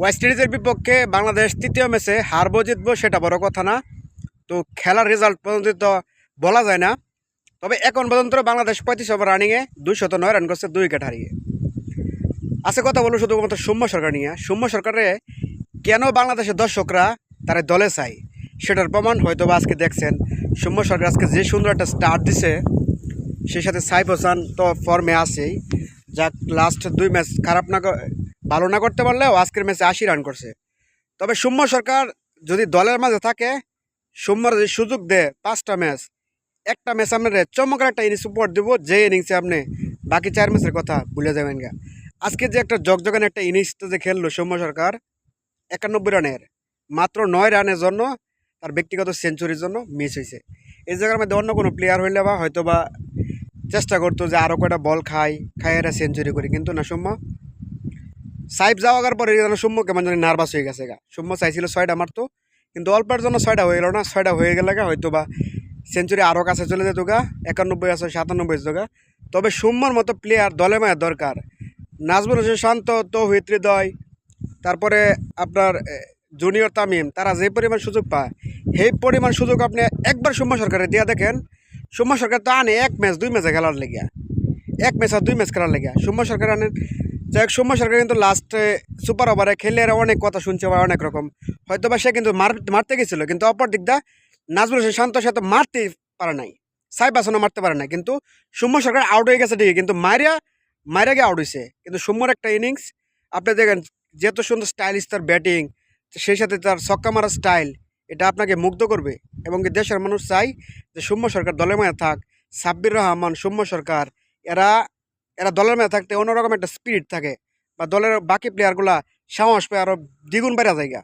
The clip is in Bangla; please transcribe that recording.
ওয়েস্ট ইন্ডিজের বিপক্ষে বাংলাদেশ তৃতীয় ম্যাচে হারবো জিতবো সেটা বড় কথা না। তো খেলার রেজাল্ট পর্যন্ত তো বলা যায় না। তবে এখন পর্যন্ত বাংলাদেশ 35 ওভার রানিংয়ে 209 রান করছে 2 উইকেট হারিয়ে। আছে কথা বলবো শুধুমাত্র সৌম্য সরকার নিয়ে। সৌম্য সরকারে কেন বাংলাদেশের দর্শকরা তার দলে চাই সেটার প্রমাণ হয়তো বা আজকে দেখছেন। সৌম্য সরকার আজকে যে সুন্দর একটা স্টার্ট দিছে, সেই সাথে সাইফ হাসান তো ফর্মে আছেই, যা লাস্ট 2 ম্যাচ খারাপ না ভালো না করতে পারলেও আজকের ম্যাচে 80 রান করছে। তবে সৌম্য সরকার যদি দলের মাঝে থাকে, সৌম্যর যদি সুযোগ দেয় 5টা ম্যাচ, একটা ম্যাচ আপনার চমকের একটা ইনিংস উপহার দেবো, যে ইনিংসে আপনি বাকি 4 ম্যাচের কথা ভুলে যাবেন গা। আজকে যে একটা জগজগান একটা ইনিংসটা যে খেললো সৌম্য সরকার 91 রানের, মাত্র 9 রানের জন্য তার ব্যক্তিগত সেঞ্চুরির জন্য মিস হয়েছে। এই জায়গার মধ্যে অন্য কোনো প্লেয়ার হইলে বা হয়তো বা চেষ্টা করতো যে আরও কয়টা বল খাই এরা সেঞ্চুরি করি, কিন্তু না, সৌম্য সাইফ যাওয়ার পরে যেন সৌম্য কেমন জানি নার্ভাস হয়ে গেছে গা। সৌম্য চাইছিল 6টা মারতো, কিন্তু অল্পের জন্য 6টা হয়ে গেল না। 6টা হয়ে গেলে গা হয়তো বা সেঞ্চুরি আরও কাছে চলে যেত গা, 91 আছে 97 যেত গা। তবে সৌম্যর মতো প্লেয়ার দলে মায়ের দরকার। নাজমুল হোসেন শান্ত, তৌহিদ হৃদয়, তারপরে আপনার জুনিয়র তামিম, তারা যে পরিমাণ সুযোগ পায় সেই পরিমাণ সুযোগ আপনি একবার সৌম্য সরকারের দিয়া দেখেন। সৌম্য সরকার তো আনে 1 ম্যাচ 2 ম্যাচে খেলার লেগিয়া, 1 ম্যাচ আর 2 ম্যাচ খেলার লেগিয়া সৌম্য সরকার আনেন। যাই হোক, সৌম্য সরকার কিন্তু লাস্টে সুপার ওভারে খেলে এরা অনেক কথা শুনছে বা অনেক রকম, হয়তো বা সে কিন্তু মারতে গেছিল, কিন্তু অপর দিক দা নাজমুল হোসেন শান্ত সে তো মারতেই পারে নাই, সাইফ হাসানও মারতে পারে নাই, কিন্তু সৌম্য সরকার আউট হয়ে গেছে ঠিকই, কিন্তু মারিয়া গিয়ে আউট হয়েছে। কিন্তু সৌম্যর একটা ইনিংস আপনি দেখেন, যেত সুন্দর স্টাইলিশ তার ব্যাটিং, সেই সাথে তার ছক্কা মারার স্টাইল, এটা আপনাকে মুগ্ধ করবে। এবং কি দেশের মানুষ চাই যে সৌম্য সরকার দলের মাঝে থাক। সাব্বির রহমান, সৌম্য সরকার, এরা এরা দলের মাঝে থাকতে অন্যরকম একটা স্পিরিট থাকে, বা দলের বাকি প্লেয়ারগুলা সাহস পায় আরও দ্বিগুণ বেড়া জায়গা।